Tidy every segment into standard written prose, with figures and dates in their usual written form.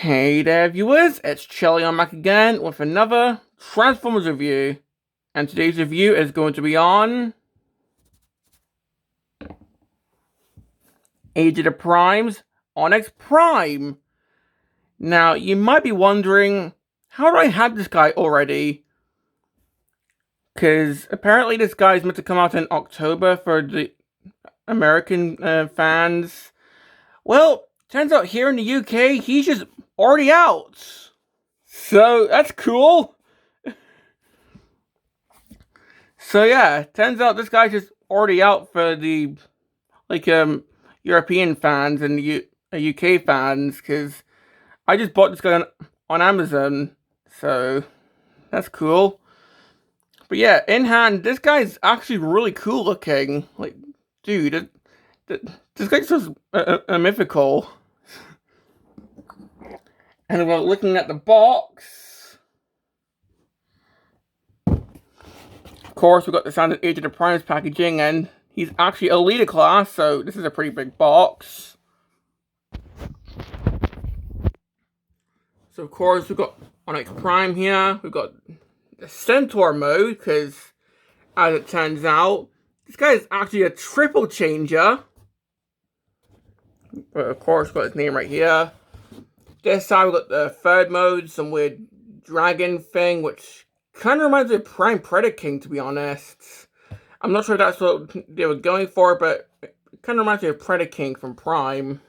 Hey there viewers, it's Chelly. I'm back again with another Transformers review. And today's review is going to be on Age of the Primes, Onyx Prime. Now, you might be wondering, how do I have this guy already? Because apparently this guy is meant to come out in October for the American fans. Well, turns out here in the UK, he's just already out. So, that's cool. So yeah, turns out this guy's just already out for the European fans and the UK fans, because I just bought this guy on Amazon, so that's cool. But yeah, in hand, this guy's actually really cool looking. Like, dude, this guy's just a mythical. And we're looking at the box. Of course, we've got the standard Age of the Primes packaging, and he's actually a leader class, so this is a pretty big box. So of course, we've got Onyx Prime here. We've got the Centaur mode, because as it turns out, this guy is actually a triple changer. But of course, we've got his name right here. This side, we've got the third mode, some weird dragon thing, which kind of reminds me of Prime Predaking, to be honest. I'm not sure if that's what they were going for, but it kind of reminds me of Predaking from Prime.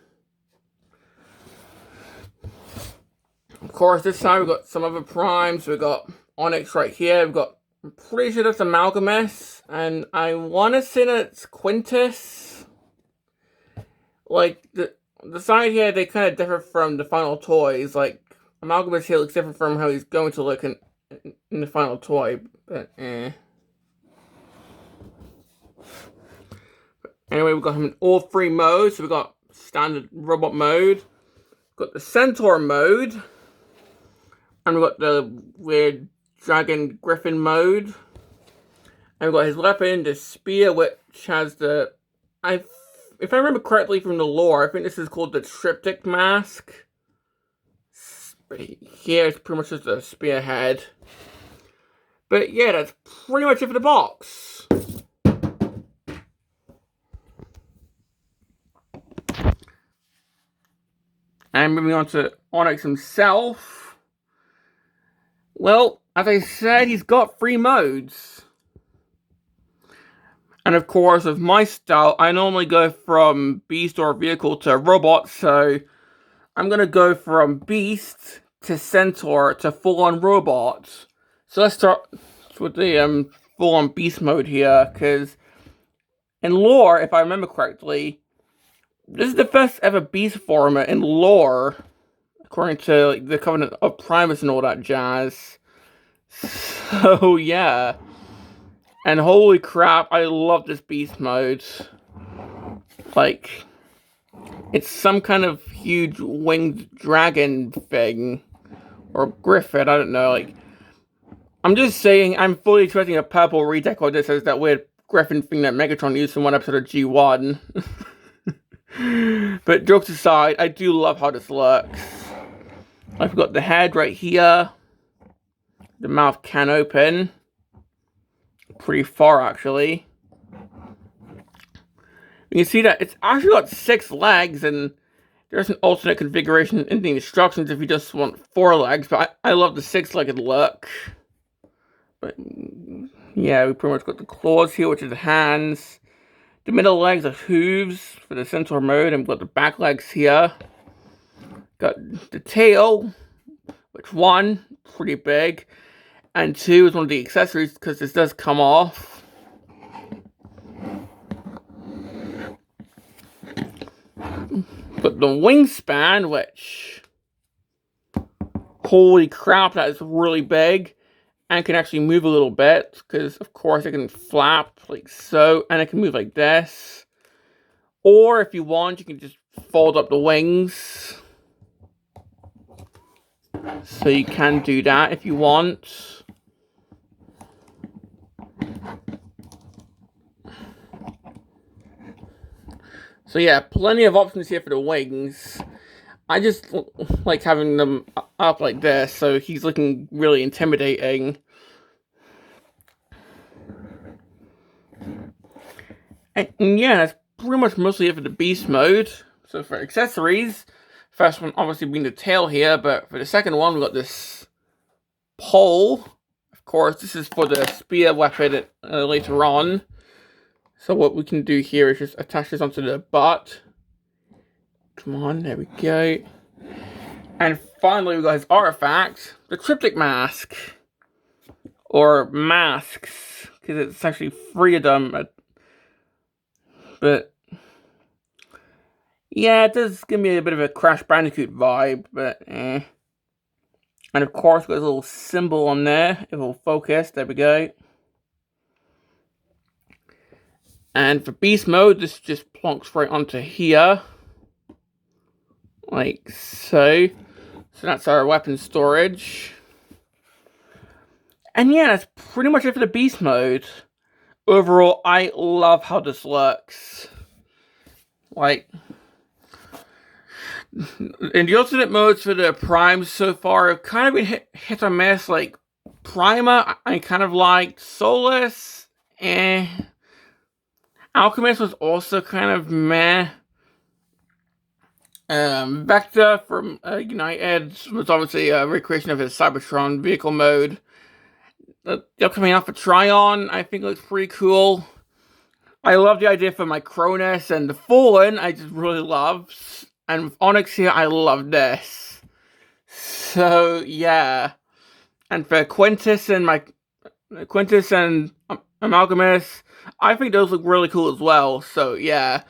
Of course, this side we've got some other Primes. We've got Onyx right here. We've got, I'm pretty sure that's Amalgamus, and I want to say that it's Quintus. Like, the side here, they kind of differ from the final toys. Like, Amalgamus here looks different from how he's going to look in the final toy, but Anyway, we've got him in all three modes. So we've got standard robot mode, we've got the Centaur mode, and we've got the weird dragon griffin mode. And we've got his weapon, the spear, which has the... if I remember correctly from the lore, I think this is called the Triptych Mask. Here it's pretty much just a spearhead. But yeah, that's pretty much it for the box. And moving on to Onyx himself. Well, as I said, he's got 3 modes. And of course, with my style, I normally go from beast or vehicle to robot, so I'm going to go from beast to Centaur to full-on robot. So let's start with the full-on beast mode here, because in lore, if I remember correctly, this is the first ever beast former in lore, according to like, the Covenant of Primus and all that jazz. So yeah. And holy crap, I love this beast mode. Like, it's some kind of huge winged dragon thing. Or griffin, I don't know. Like, I'm just saying, I'm fully expecting a purple redeco of this as that weird griffin thing that Megatron used in one episode of G1. But jokes aside, I do love how this looks. I've got the head right here. The mouth can open. Pretty far, actually. You can see that it's actually got 6 legs, and there's an alternate configuration in the instructions if you just want 4 legs, but I love the 6-legged look. But yeah, we pretty much got the claws here, which are the hands. The middle legs are hooves for the Centaur mode, and we've got the back legs here. Got the tail, which 1, pretty big, and 2 is one of the accessories because this does come off. But the wingspan, which, holy crap, that is really big. And can actually move a little bit, because of course it can flap like so, and it can move like this. Or if you want, you can just fold up the wings. So you can do that if you want. So yeah, plenty of options here for the wings. I just like having them up like this, so he's looking really intimidating. And yeah, that's pretty much mostly it for the beast mode. So for accessories, first one obviously being the tail here, but for the second one we got this pole. Of course, this is for the spear weapon later on. So what we can do here is just attach this onto the butt. Come on, there we go. And finally we got his artifact, the triptych mask. Or masks, because it's actually three of them. But yeah, it does give me a bit of a Crash Bandicoot vibe, but eh. And of course, got a little symbol on there. It will focus. There we go. And for beast mode, this just plonks right onto here, like so. So that's our weapon storage. And yeah, that's pretty much it for the beast mode. Overall, I love how this looks. Like, in the alternate modes for the primes so far, have kind of been hit or miss. Like, Prima, I kind of liked. Solus, eh. Alchemist was also kind of meh. Vector from United was obviously a recreation of his Cybertron vehicle mode. The upcoming Alpha Trion, I think, looks pretty cool. I love the idea for my Cronus, and the Fallen, I just really love. And with Onyx here, I love this. So, yeah. And for Quintus and Amalgamus, I think those look really cool as well. So, yeah.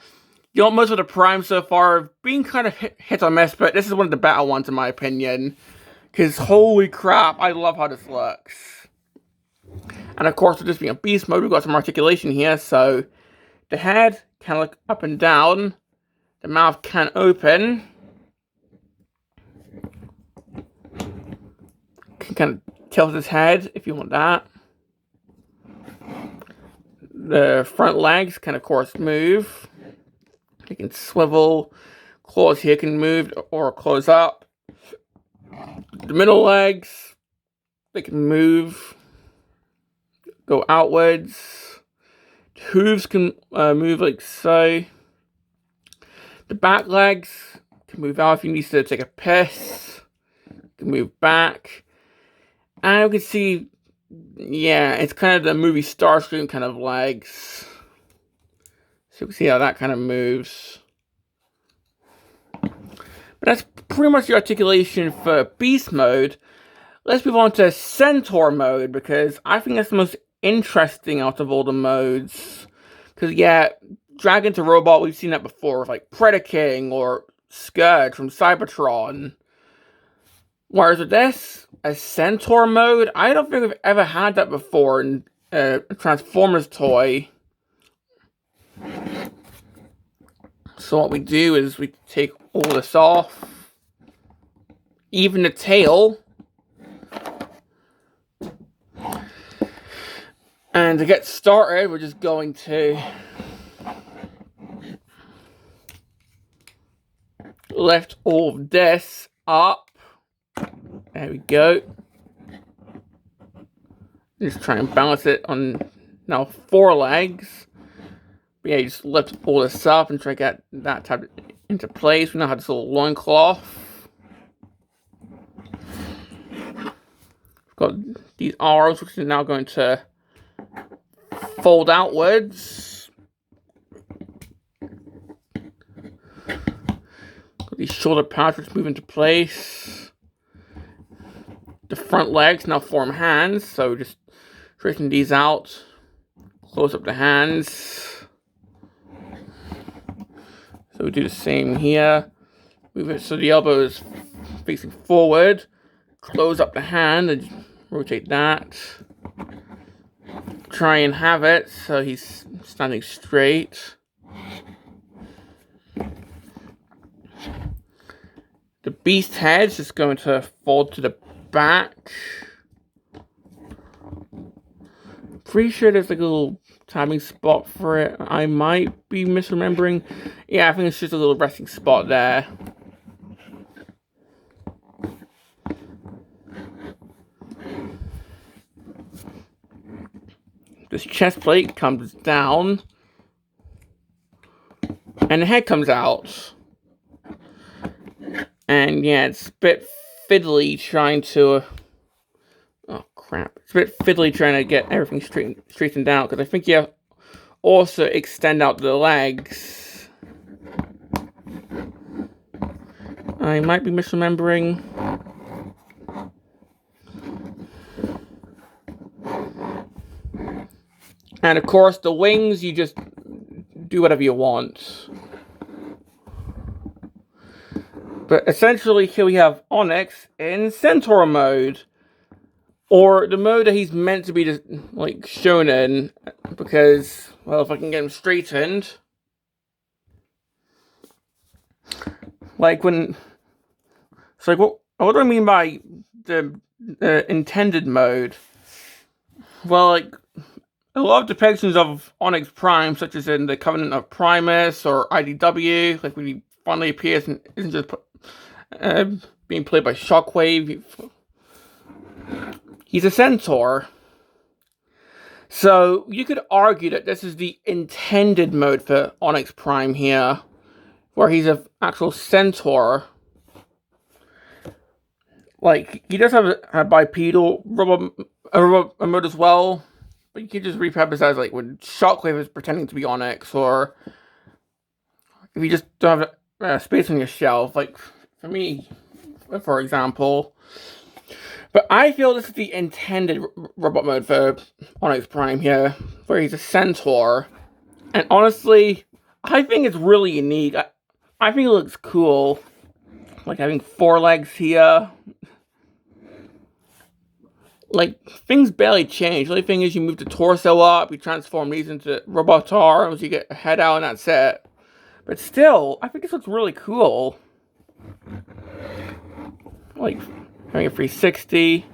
You know, most of the primes so far have been kind of hit or miss, but this is one of the better ones in my opinion. Because, holy crap, I love how this looks. And of course, with this being a beast mode, we've got some articulation here. So, the head can look up and down. The mouth can open. Can kind of tilt his head if you want that. The front legs can, of course, move. They can swivel. Claws here can move or close up. The middle legs, they can move, go outwards. The hooves can move like so. The back legs can move out if you need to take a piss. Can move back. And you can see, yeah, it's kind of the movie Starscream kind of legs. So you can see how that kind of moves. But that's pretty much the articulation for Beast mode. Let's move on to Centaur mode, because I think that's the most interesting out of all the modes. Because, yeah, Dragon to Robot, we've seen that before with, like, Predaking or Scourge from Cybertron. Whereas with this, a Centaur mode, I don't think we've ever had that before in a Transformers toy. So what we do is we take all this off, even the tail, and to get started, we're just going to lift all of this up. There we go. Just try and balance it on now 4 legs. But yeah, you just lift all this up and try to get that type into place. We now have this little loincloth. We've got these arms, which are now going to fold outwards. Got these shoulder pads which move into place. The front legs now form hands, so just straighten these out. Close up the hands. So we do the same here. Move it so the elbow is facing forward. Close up the hand and rotate that. Try and have it so he's standing straight. The beast head's just going to fold to the back. Pretty sure there's like a little timing spot for it. I might be misremembering. Yeah, I think it's just a little resting spot there. this chest plate comes down, and the head comes out. And yeah, it's a bit fiddly trying to... oh crap. It's a bit fiddly trying to get everything straightened out, because I think you have also extend out the legs. I might be misremembering. And of course, the wings, you just do whatever you want. But essentially, here we have Onyx in Centaur mode. Or the mode that he's meant to be just, like, shown in. Because, well, if I can get him straightened. Like, when... it's like, what do I mean by the intended mode? Well, like, a lot of depictions of Onyx Prime, such as in the Covenant of Primus or IDW, like when he finally appears and isn't just being played by Shockwave. He's a Centaur. So you could argue that this is the intended mode for Onyx Prime here, where he's an actual Centaur. Like, he does have a bipedal robot mode as well, but you could just repurpose that as, like, when Shockwave is pretending to be Onyx, or if you just don't have space on your shelf, like, for me, for example. But I feel this is the intended robot mode for Onyx Prime here, where he's a Centaur. And honestly, I think it's really unique. I think it looks cool. Like having 4 legs here. Like, things barely change. The only thing is you move the torso up, you transform these into robot arms, you get a head out, and that's it. But still, I think this looks really cool. Like, having a 360.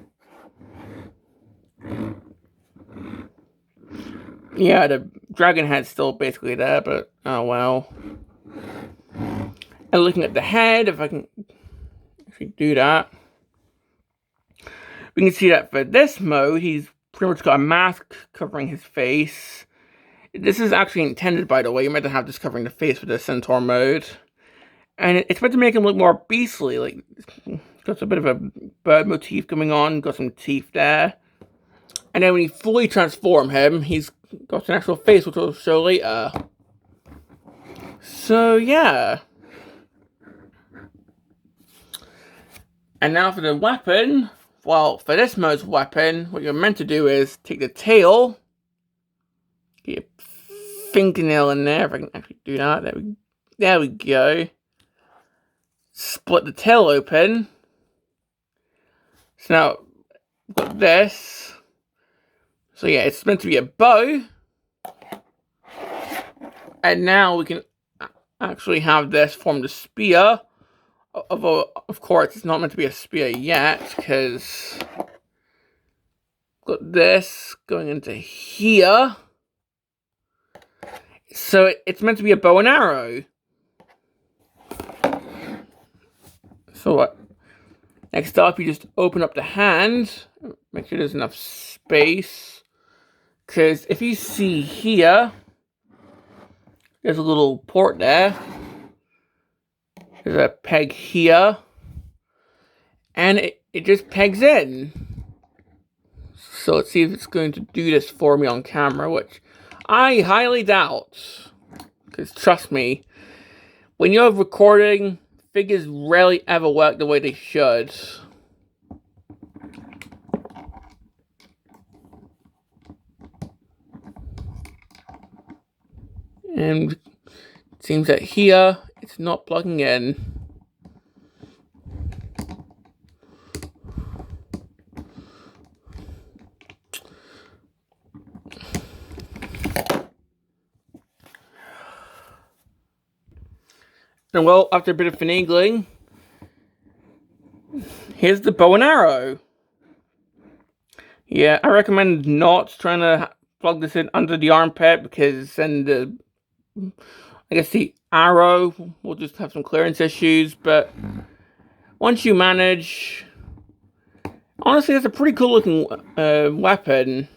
Yeah, the dragon head's still basically there, but oh well. And looking at the head, if I can actually do that, we can see that for this mode, he's pretty much got a mask covering his face. This is actually intended, by the way. You're meant to have this covering the face for the Centaur mode. And it's meant to make him look more beastly. Like, got a bit of a bird motif going on, got some teeth there. And then when you fully transform him, he's got an actual face, which we'll show later. So, yeah. And now for the weapon. Well, for this mode's weapon, what you're meant to do is take the tail, get your fingernail in there, if I can actually do that, there we go. Split the tail open. So now, we've got this. So yeah, it's meant to be a bow. And now we can actually have this form the spear. Although, of course, it's not meant to be a spear yet, because got this going into here. So it's meant to be a bow and arrow. So what? Next up, you just open up the hand. Make sure there's enough space. Because if you see here, there's a little port there. There's a peg here. And it just pegs in. So let's see if it's going to do this for me on camera, which I highly doubt. Because trust me, when you're recording, figures rarely ever work the way they should. And it seems that here, it's not plugging in. And well, after a bit of finagling, here's the bow and arrow. Yeah, I recommend not trying to plug this in under the armpit, because then I guess the arrow will just have some clearance issues. But once you manage, honestly, it's a pretty cool looking weapon.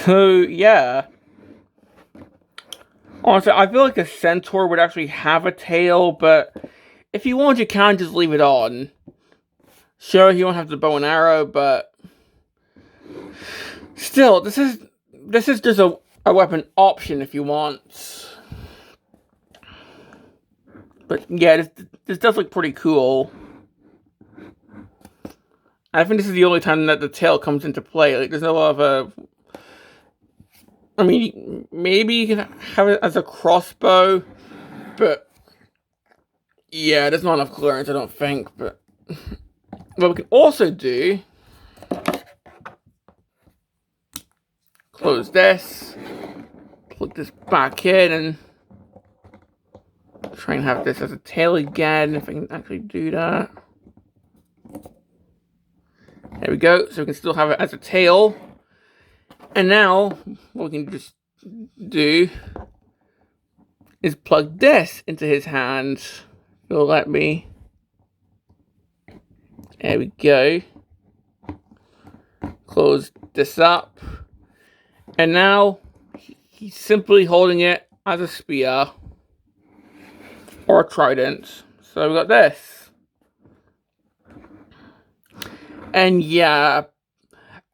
So, yeah. Honestly, I feel like a Centaur would actually have a tail, but if you want, you can just leave it on. Sure, you don't have the bow and arrow, but still, this is just a weapon option if you want. But yeah, this does look pretty cool. I think this is the only time that the tail comes into play. Like, there's no other. I mean, maybe you can have it as a crossbow, but yeah, there's not enough clearance, I don't think. But what we can also do, close this, plug this back in, and try and have this as a tail again, if I can actually do that. There we go, so we can still have it as a tail. And now, what we can just do is plug this into his hand. It'll let me. There we go. Close this up. And now, he's simply holding it as a spear. Or a trident. So we got this. And yeah,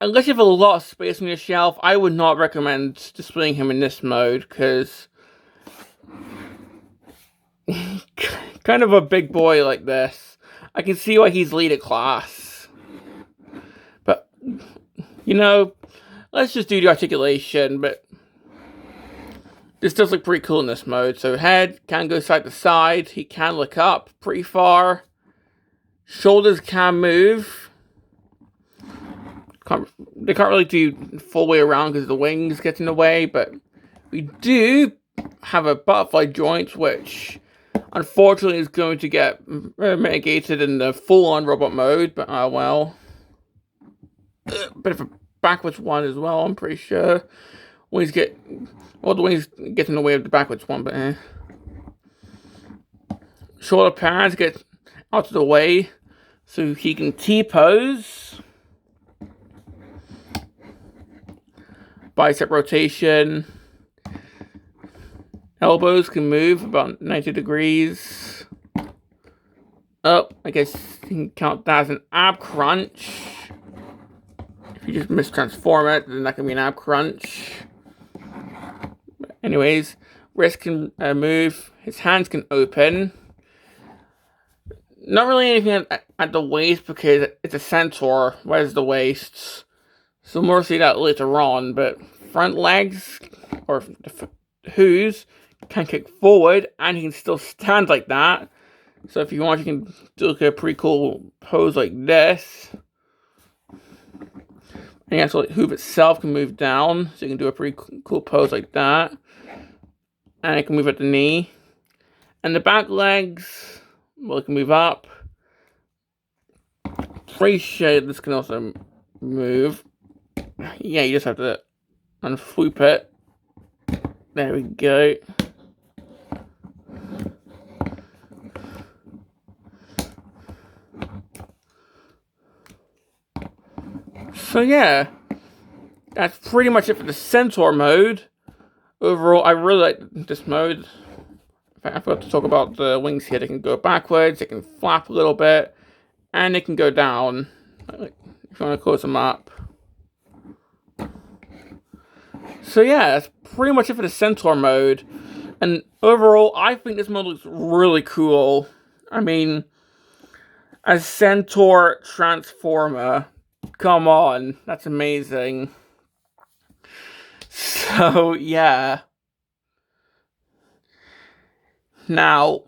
unless you have a lot of space on your shelf, I would not recommend displaying him in this mode, because kind of a big boy like this. I can see why he's leader class. But, you know, let's just do the articulation, but this does look pretty cool in this mode. So head can go side to side, he can look up pretty far. Shoulders can move. They can't really do full way around because the wings get in the way, but we do have a butterfly joint, which unfortunately is going to get mitigated in the full-on robot mode, but well. Bit of a backwards one as well, I'm pretty sure. The wings get in the way of the backwards one, but Shoulder pads get out of the way so he can T-pose. Bicep rotation. Elbows can move about 90 degrees. Oh, I guess you can count that as an ab crunch. If you just mistransform it, then that can be an ab crunch. Anyways, wrist can move. His hands can open. Not really anything at the waist because it's a Centaur. Where's the waist? So more see that later on, but front legs, or the hooves, can kick forward, and he can still stand like that. So if you want, you can do like a pretty cool pose like this. And yeah, so like hoof itself can move down, so you can do a pretty cool pose like that. And it can move at the knee. And the back legs, well, it can move up. Pretty sure this can also move. Yeah, you just have to unfloop it. There we go. So yeah, that's pretty much it for the Centaur mode. Overall, I really like this mode. In fact, I forgot to talk about the wings here. They can go backwards, they can flap a little bit, and they can go down. If you want to close them up. So yeah, that's pretty much it for the Centaur mode. And overall, I think this mode looks really cool. I mean, a Centaur transformer. Come on, that's amazing. So yeah. Now,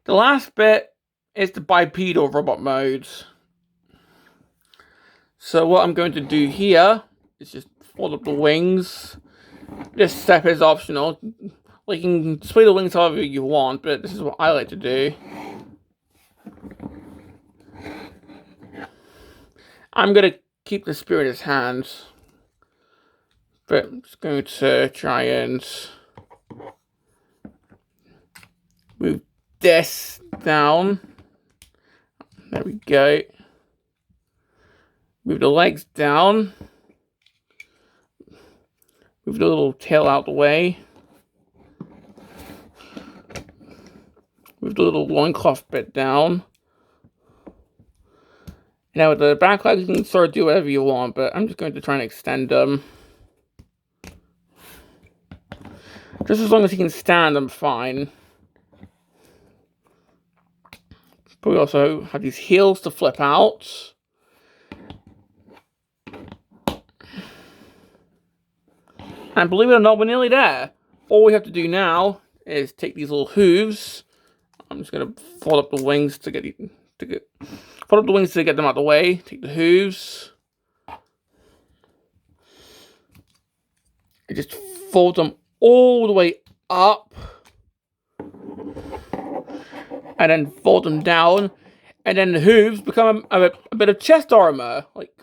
the last bit is the bipedal robot mode. So what I'm going to do here is just fold up the wings. This step is optional. Like, you can display the wings however you want, but this is what I like to do. I'm going to keep the spear in his hands, but I'm just going to try and move this down. There we go. Move the legs down. Move the little tail out the way. Move the little loincloth bit down. Now with the back legs, you can sort of do whatever you want, but I'm just going to try and extend them. Just as long as he can stand, I'm fine. But we also have these heels to flip out. And believe it or not, we're nearly there. All we have to do now is take these little hooves. I'm just going to fold up the wings to get them out of the way. Take the hooves. And just fold them all the way up. And then fold them down. And then the hooves become a bit of chest armor. Like,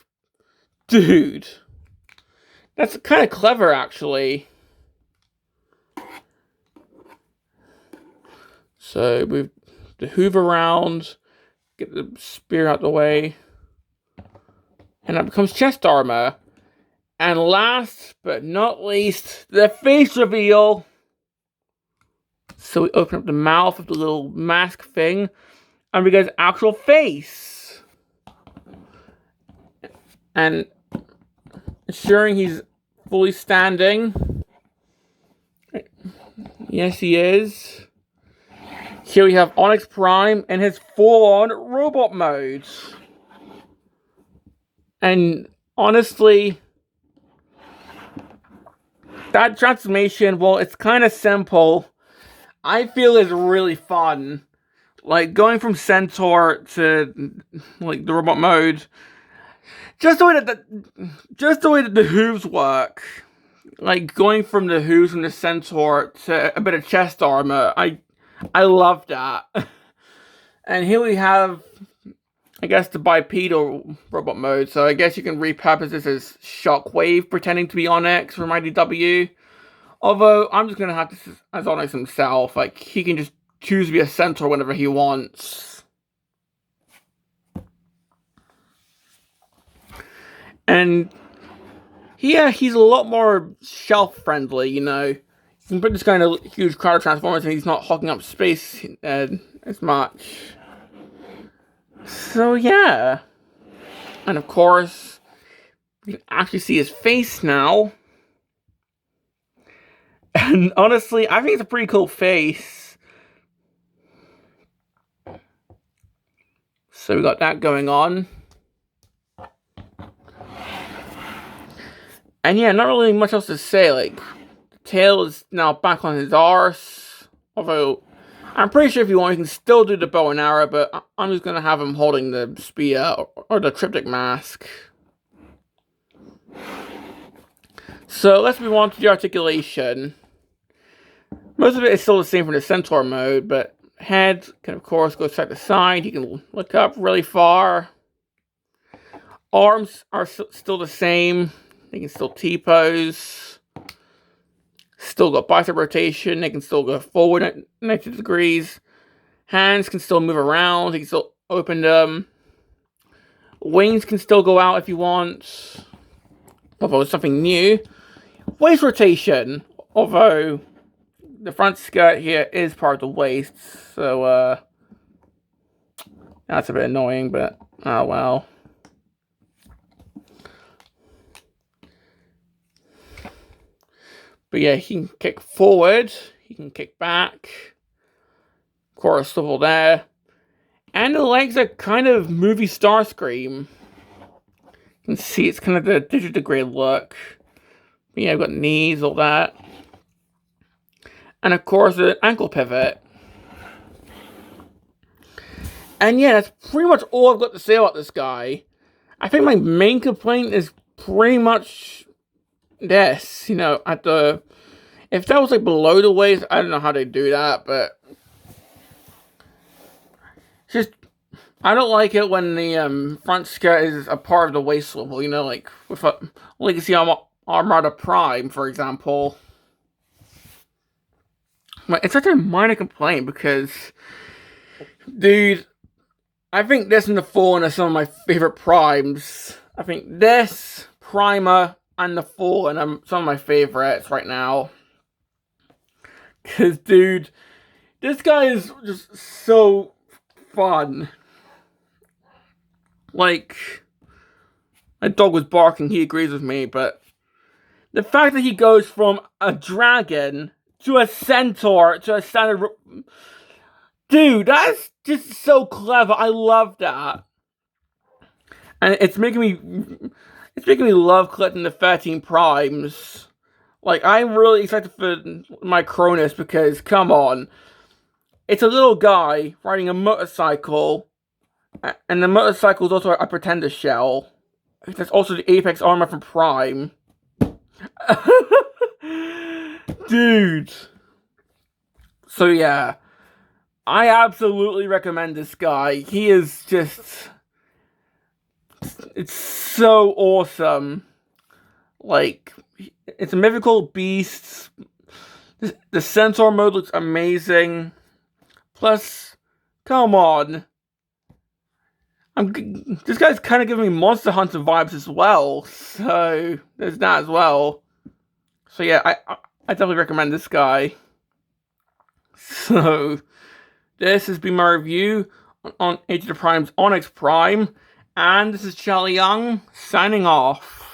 dude. That's kind of clever, actually. So move the hoof around, get the spear out the way, and that becomes chest armor. And last but not least, the face reveal. So we open up the mouth of the little mask thing, and we get his actual face. And ensuring he's fully standing. Yes, he is. Here we have Onyx Prime in his full-on robot mode. And honestly, that transformation, well, it's kind of simple. I feel it's really fun. Like, going from Centaur to, like, the robot mode. Just the way that the hooves work. Like, going from the hooves from the Centaur to a bit of chest armor. I love that. And here we have, I guess, the bipedal robot mode. So I guess you can repurpose this as Shockwave pretending to be Onyx from IDW. Although, I'm just going to have this as Onyx himself. Like, he can just choose to be a Centaur whenever he wants. And yeah, he's a lot more shelf-friendly, you know. You can put this kind of huge crowd of Transformers and he's not hogging up space as much. So yeah. And of course, you can actually see his face now. And honestly, I think it's a pretty cool face. So we got that going on. And yeah, not really much else to say. Like, the tail is now back on his arse. Although, I'm pretty sure if you want, you can still do the bow and arrow, but I'm just going to have him holding the spear or the triptych mask. So, let's move on to the articulation. Most of it is still the same from the Centaur mode, but head can, of course, go side to side. He can look up really far. Arms are still the same. They can still T-pose. Still got bicep rotation. They can still go forward at 90 degrees. Hands can still move around. You can still open them. Wings can still go out if you want. Although it's something new. Waist rotation. Although the front skirt here is part of the waist. So, that's a bit annoying, but oh well. But yeah, he can kick forward, he can kick back, of course, swivel there. And the legs are kind of movie Starscream. You can see it's kind of the digital look. But yeah, I've got knees, all that. And of course, the ankle pivot. And yeah, that's pretty much all I've got to say about this guy. I think my main complaint is pretty much this, you know, if that was like below the waist, I don't know how they do that, but just, I don't like it when the front skirt is a part of the waist swivel, you know, like with a Legacy Armada Prime, for example. But it's such a minor complaint because, dude, I think this and the Fallen are some of my favorite primes. I think this, Primer, and the Fallen are some of my favorites right now. Because, dude, this guy is just so fun. Like, my dog was barking, he agrees with me, but the fact that he goes from a dragon to a centaur to a standard... Dude, that's just so clever. I love that. And it's making me love collecting the 13 primes. Like, I'm really excited for my Cronus because, come on. It's a little guy riding a motorcycle, and the motorcycle is also a Pretender shell. There's also the Apex armor from Prime. Dude. So yeah, I absolutely recommend this guy. He is just... It's so awesome. Like, it's a mythical beast. The Centaur mode looks amazing. Plus, come on. This guy's kind of giving me Monster Hunter vibes as well. So, there's that as well. So yeah, I definitely recommend this guy. So, this has been my review on Age of the Prime's Onyx Prime. And this is Charlie Young, signing off.